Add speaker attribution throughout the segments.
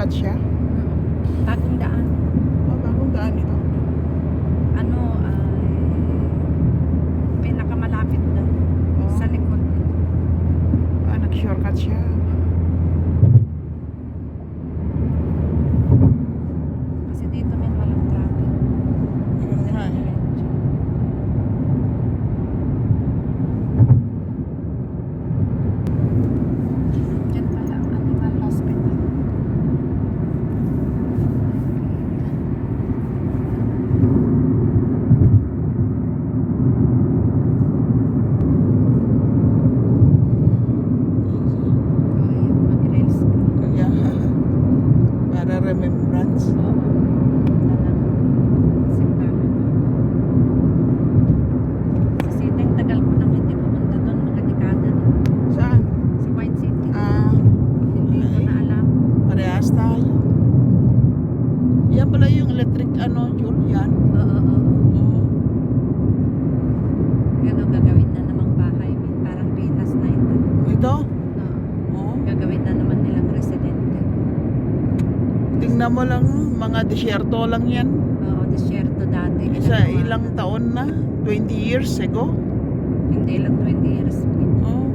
Speaker 1: shortcut siya?
Speaker 2: Bagong daan.
Speaker 1: Oh, bagong daan ito.
Speaker 2: Ano, pinakamalapit daw.
Speaker 1: Oh.
Speaker 2: Sa likod.
Speaker 1: Nag-shortcut siya.
Speaker 2: Kasi dito may walang traffic.
Speaker 1: Yun nga eh.
Speaker 2: Diretso. Diyan pala ang animal hospital. Ayun, mag-rails ka.
Speaker 1: Kaya, para remembrance.
Speaker 2: Oo. Punta ng simbahan. Sa City, ang tagal ko nang hindi pumunta doon, mga dekada na.
Speaker 1: Saan?
Speaker 2: Sa White City.
Speaker 1: Ah,
Speaker 2: Hindi ko na alam.
Speaker 1: parehas tayo. Yan pala yung electric Julian.
Speaker 2: Oo.
Speaker 1: Oh.
Speaker 2: Ano gagawin na namang bahay, min. Parang Pinas na ito.
Speaker 1: Ito?
Speaker 2: Oo.
Speaker 1: Oh.
Speaker 2: Gagawin na naman nilang residente.
Speaker 1: Tingnan mo lang, mga disyerto lang yan.
Speaker 2: Oo, disyerto dati.
Speaker 1: Isa
Speaker 2: Ginagawa.
Speaker 1: ilang taon na, 20 years ago.
Speaker 2: Hindi lang 20 years.
Speaker 1: Oh.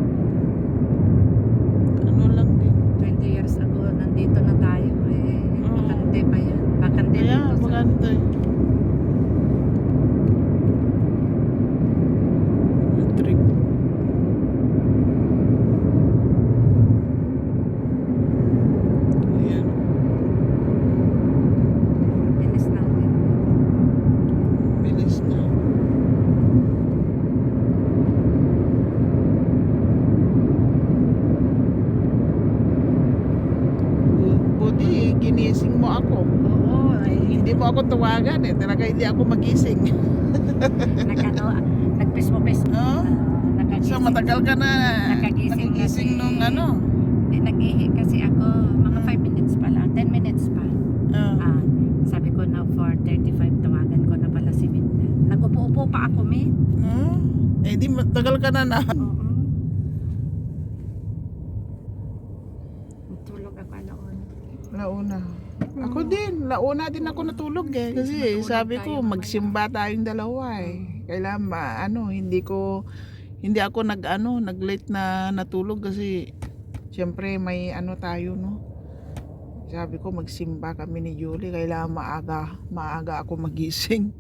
Speaker 1: Ano lang din.
Speaker 2: 20 years ago, nandito na tayo.
Speaker 1: Oo.
Speaker 2: Bakante pa yan. Bakante
Speaker 1: Kaya,
Speaker 2: dito sa...
Speaker 1: maganda eh. Electric. Ayan.
Speaker 2: Bilis lang din.
Speaker 1: Bilis na. Buti, ginising mo ako.
Speaker 2: Oo,
Speaker 1: Hindi mo ako tawagan eh. Talaga hindi ako magising.
Speaker 2: nagpismo-pis.
Speaker 1: Oh? So matagal ka na
Speaker 2: Nakagising
Speaker 1: nagigising
Speaker 2: kasi.
Speaker 1: nung
Speaker 2: Hindi, nag-ihi kasi ako mga 5 minutes pa lang. 10 minutes pa.
Speaker 1: Ah.
Speaker 2: Sabi ko na 4:35 tawagan ko na pala si Minda. Nag-upo-upo pa ako, Min.
Speaker 1: Eh di matagal ka na.
Speaker 2: Oo. Tulog ako alaon.
Speaker 1: Launa. Ako din. Launa din ako natulog eh. Kasi
Speaker 2: Matulog
Speaker 1: sabi
Speaker 2: tayo
Speaker 1: ko
Speaker 2: mamaya.
Speaker 1: magsimba tayong dalawa eh. Kailangan hindi ako nag-late na natulog kasi syempre may tayo no. Sabi ko magsimba kami ni Julie, kailangan maaga ako magising.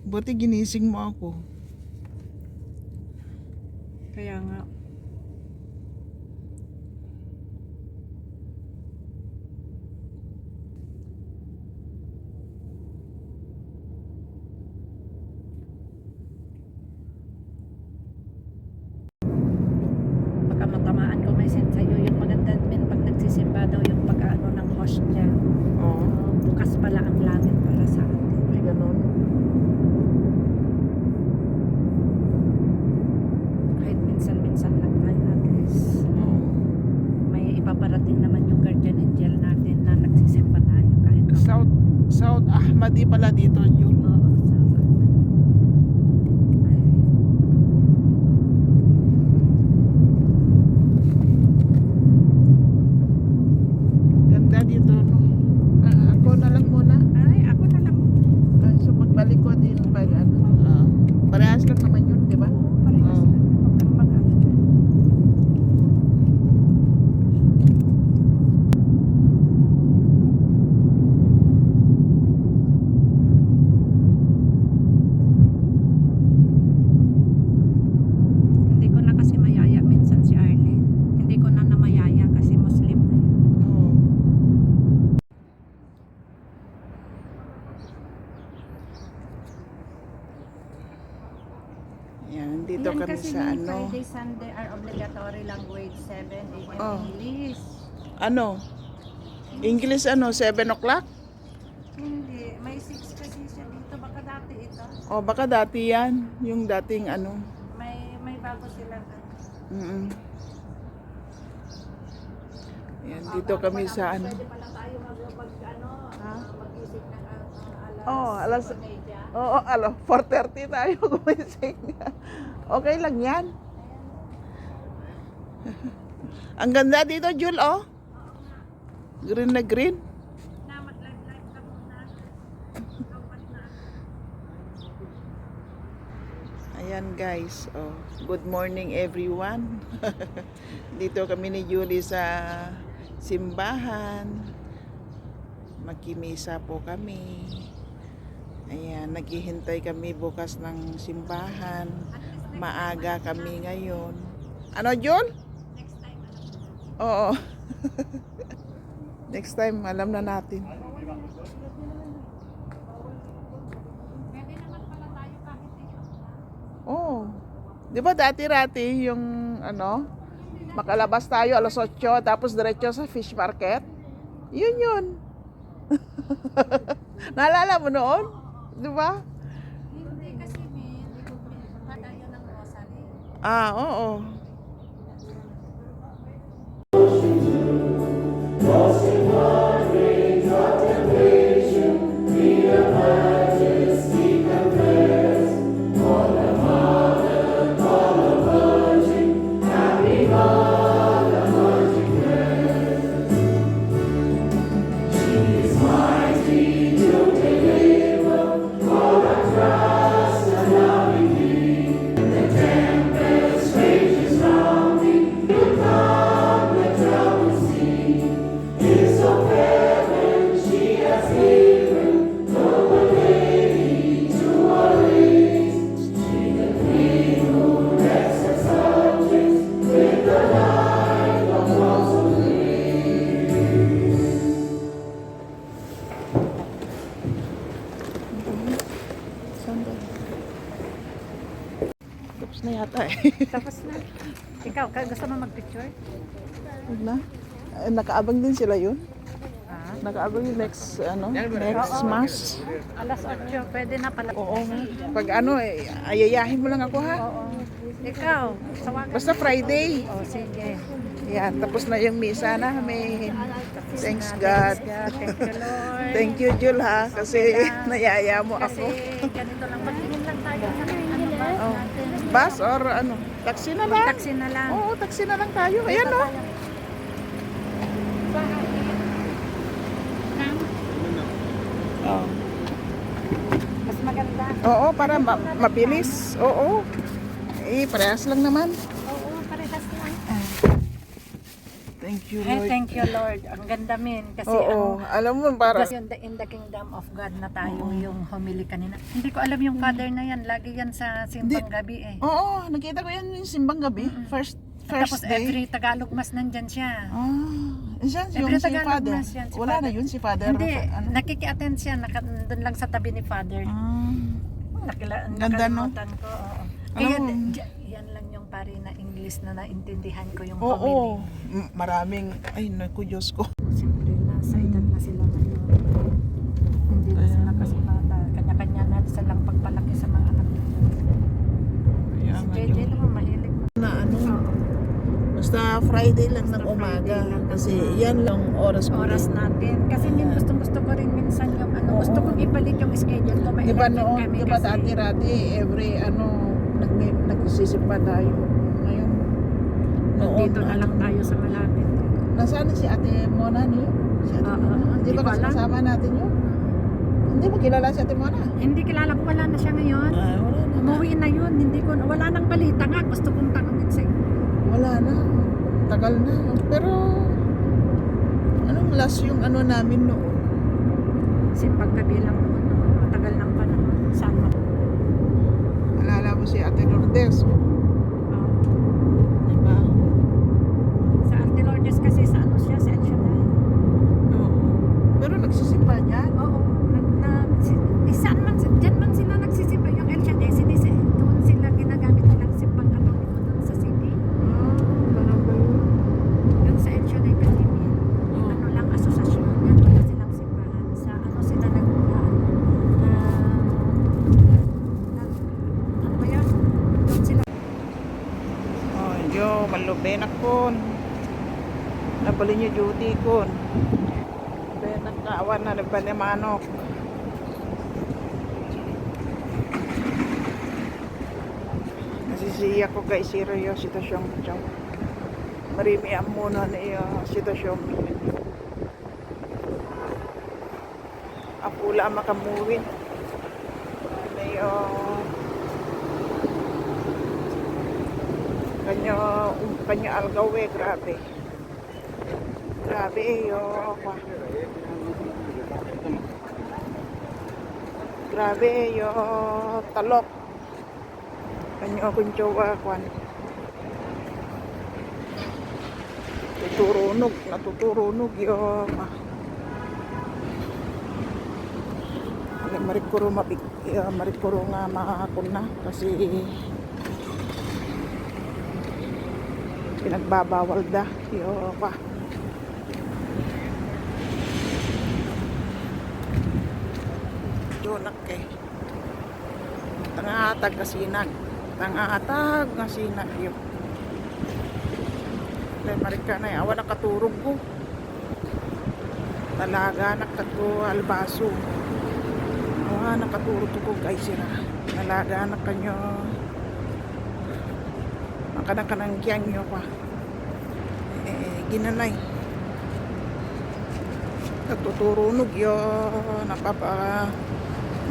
Speaker 1: Buti ginising mo ako.
Speaker 2: Kaya nga. Baka matamaan ko may send sa'yo yung maganda din pag nagsisimba daw yung pag-ano ng hostya.
Speaker 1: Oo.
Speaker 2: Bukas pala ang langit para sa atin.
Speaker 1: May ganun.
Speaker 2: Kahit minsan-minsan lang tayo at least.
Speaker 1: Oo.
Speaker 2: May ipaparating naman yung guardian angel natin na nagsisimba tayo kahit
Speaker 1: South Ahmadi pala dito, Julie.
Speaker 2: Oo, sa ay,
Speaker 1: Ganda dito, no? Ako na lang muna.
Speaker 2: ako na lang.
Speaker 1: So magbalik ko din pag parehas lang naman yun, di ba?
Speaker 2: Oo, parehas
Speaker 1: Oo.
Speaker 2: na. Huwag kang mag-alala. Hindi ko na kasi mayaya minsan si Arlene. Hindi ko na namayaya kasi Muslim na yun.
Speaker 1: Oo. Yan, dito
Speaker 2: Yan
Speaker 1: kami
Speaker 2: kasi
Speaker 1: sa
Speaker 2: ni Friday, Sunday are obligatory language 7 a.m.
Speaker 1: Oh.
Speaker 2: English.
Speaker 1: English 7 o'clock?
Speaker 2: Hindi, may 6 kasi siya dito. Baka dati ito.
Speaker 1: O baka dati yan, yung dating
Speaker 2: May bago silang
Speaker 1: Mm-mm. Yan, dito kami sa
Speaker 2: Pwede pala tayo mag-isip ng alas.
Speaker 1: Oo, 4:30 tayo gumising. Okay lang yan. Ang ganda dito, Jul, oh. Green na green.
Speaker 2: Na mag-live ka muna.
Speaker 1: Ayan guys, oh, good morning everyone. Dito kami ni Julie sa simbahan. Magkimisa po kami. Ayan, naghihintay kami bukas ng simbahan. Maaga kami ngayon. Ano, Jul?
Speaker 2: Next time,
Speaker 1: Oo. Next time, alam na natin.
Speaker 2: pwede naman pala tayo kahit
Speaker 1: Oh. 'Di ba dati-rati yung ano, makalabas tayo alas 8 tapos diretso sa fish market? Yun. Naalala mo noon? 'Di ba?
Speaker 2: Hindi kasi tayo ng Rosary.
Speaker 1: Ah, oo. Tapos na yata eh.
Speaker 2: Tapos na. Ikaw, gusto mo mag-picture?
Speaker 1: Huwag na. Nakaabang din sila yun.
Speaker 2: Ah.
Speaker 1: Nakaabang yung next, next mass.
Speaker 2: Alas 8, pwede na pala.
Speaker 1: Oo nga. Pag ayayahin mo lang ako ha.
Speaker 2: Oo. Ikaw, sawagan.
Speaker 1: Basta Friday.
Speaker 2: Oh, sige.
Speaker 1: Yan, tapos na yung misa namin. Thanks God.
Speaker 2: Thank you, Lord.
Speaker 1: Thank you, Jul ha. Kasi nayaya mo
Speaker 2: Kasi
Speaker 1: ako.
Speaker 2: ganito lang. Magtingin lang tayo sa ano ba
Speaker 1: Oh.
Speaker 2: natin.
Speaker 1: Bus or ano? Taxi na lang.
Speaker 2: Taxi na lang.
Speaker 1: Oo, taxi na lang tayo. Ayan no. Oh.
Speaker 2: Mas maganda.
Speaker 1: Oo, para mabilis. Oo. Parehas lang naman.
Speaker 2: Oo, parehas lang.
Speaker 1: Thank you,
Speaker 2: Ay,
Speaker 1: Lord.
Speaker 2: thank you, Lord. Ang ganda min. Kasi
Speaker 1: Oo, alam mo para
Speaker 2: kasi in the kingdom of God na tayo yung homily kanina. Hindi ko alam yung father na yan. Lagi yan sa simbang gabi eh.
Speaker 1: Oo, nakita ko yan yung simbang gabi. First
Speaker 2: Tapos
Speaker 1: day.
Speaker 2: every Tagalog mas nandyan siya.
Speaker 1: Siya,
Speaker 2: Every
Speaker 1: yung si
Speaker 2: Tagalog
Speaker 1: Father.
Speaker 2: mas yan, si
Speaker 1: Wala
Speaker 2: Father.
Speaker 1: na yun si Father.
Speaker 2: Hindi,
Speaker 1: Ano?
Speaker 2: nakiki-attend siya. Doon lang sa tabi ni father.
Speaker 1: Ganda, no?
Speaker 2: Nakalimutan ko. Oo.
Speaker 1: Alam
Speaker 2: Kaya
Speaker 1: mo-
Speaker 2: yan lang yung pari na English na naintindihan ko yung
Speaker 1: Oo.
Speaker 2: homily.
Speaker 1: Maraming, ay naku Diyos ko.
Speaker 2: Siyempre na sa edad na sila ngayon. Hindi na sila kasi bata. Kanya-kanya na silang pagpalaki sa mga anak nila.
Speaker 1: Kaya
Speaker 2: Si
Speaker 1: nga
Speaker 2: JJ
Speaker 1: yun.
Speaker 2: naman mahilig.
Speaker 1: Na ano,
Speaker 2: Oo.
Speaker 1: basta Friday lang ng
Speaker 2: Basta
Speaker 1: umaga.
Speaker 2: Friday lang.
Speaker 1: Kasi yan lang oras ko.
Speaker 2: Oras natin. Kasi gustong-gusto ko rin minsan yung ano. Gusto kong ipalit yung schedule ko. May
Speaker 1: Di ba
Speaker 2: election
Speaker 1: noon,
Speaker 2: kami
Speaker 1: di ba
Speaker 2: kasi.
Speaker 1: dati-rati, every nagsisimba tayo. Ngayon,
Speaker 2: Nandito na lang tayo sa malapit.
Speaker 1: Nasaan na si Ate Mona niyo? Si Ate
Speaker 2: Oo,
Speaker 1: Mona? Di
Speaker 2: di
Speaker 1: ba
Speaker 2: ko alam.
Speaker 1: kasama natin yun? Hindi mo kilala si Ate Mona?
Speaker 2: Hindi kilala ko, wala na siya ngayon.
Speaker 1: Wala na.
Speaker 2: Umuwi na yun, hindi ko, wala nang balita nga, gusto kong tanongin sa inyo.
Speaker 1: Wala na. Tagal na. Pero, anong last yung ano namin noon?
Speaker 2: Simbang gabi lang noon, matagal ng panahon. Saan mo?
Speaker 1: Alala mo si Ate Lourdes. Di ba?
Speaker 2: Sa Ate Lourdes kasi sa ano siya, sa El Shaddai.
Speaker 1: Oo. Pero nagsisimba niya?
Speaker 2: Oo, saan man, dyan man sila nagsisimba. Yung El Shaddai, doon sila ginagamit nilang simbang katoliko doon sa city.
Speaker 1: Ganun ba yun?
Speaker 2: Yung sa El Shaddai kasi ano lang, asosasyon. Yan wala silang simbahan. Sa ano sila ano ba yan? Doon sila.
Speaker 1: Oh, yo, malubenak kon. Napali niyo duty kon. Benak kawan na nagpani manok. Nasisiya ko kay Siro yung sitwasyon ko. marimi ang muna na sitwasyon. Apula makamuwin. Na kanya algawe, grabe. Grabe grabe talok. Kanya kunjowa kwan. Natuturunog marikuro nga makakuna kasi pinagbabawal da pa. Jonak tangatag kasinag yo. Dahil marika na awan nakaturog ko. Talaga nakato albaso. Awan nakaturog ko guys sira. Talaga nakanyo. Makanang kiyang nyo pa. Ginanay. Nagtuturunog yo.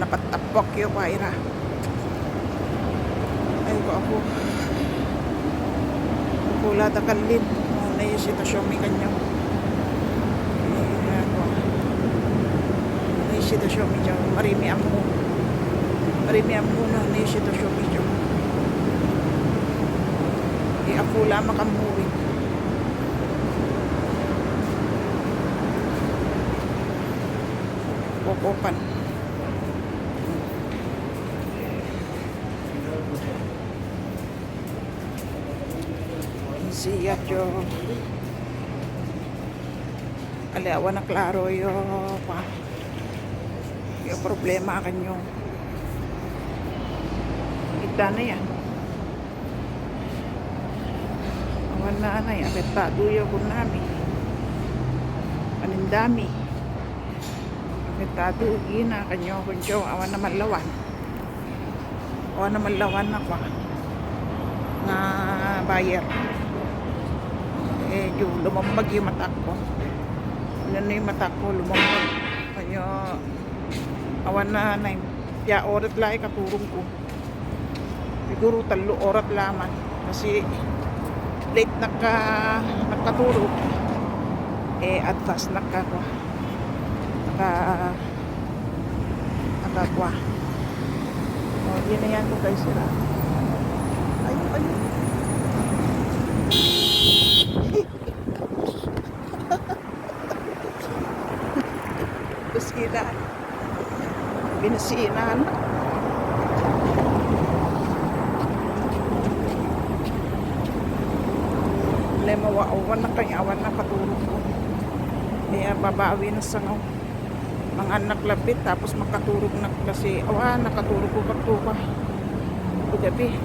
Speaker 1: Napatapok yo pa ira. Ay ko ako. Pula takalin na yung sitwasyon mi kanyo na yung sitwasyon mi dyan marimi ang mo na yung sitwasyon mi dyan apula makamuwi popopan siya yo aliawan na klaro yo pa yung problema kanyo kita na yan awan na anay apektado yo kung nami panindami apektado gina kanyo kunyo awan na malawan na pa na buyer yung lumambag yung mata ko. Ano yung mata ko lumambag. Kanyo awan na ya orat lang katurong ko. Siguro 3 oras laman kasi late nakaturog. Advance nakakwa. Yun na yan ko guys sila. Ayun. Terus kita binasinan mawawan na kanya awan na patulog ko babawi na sa mga anak lapit tapos makaturog na kasi awan nakaturog ko pagtuka gabi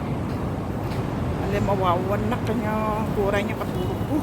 Speaker 1: mawawan na kanya kuray niya patulog ko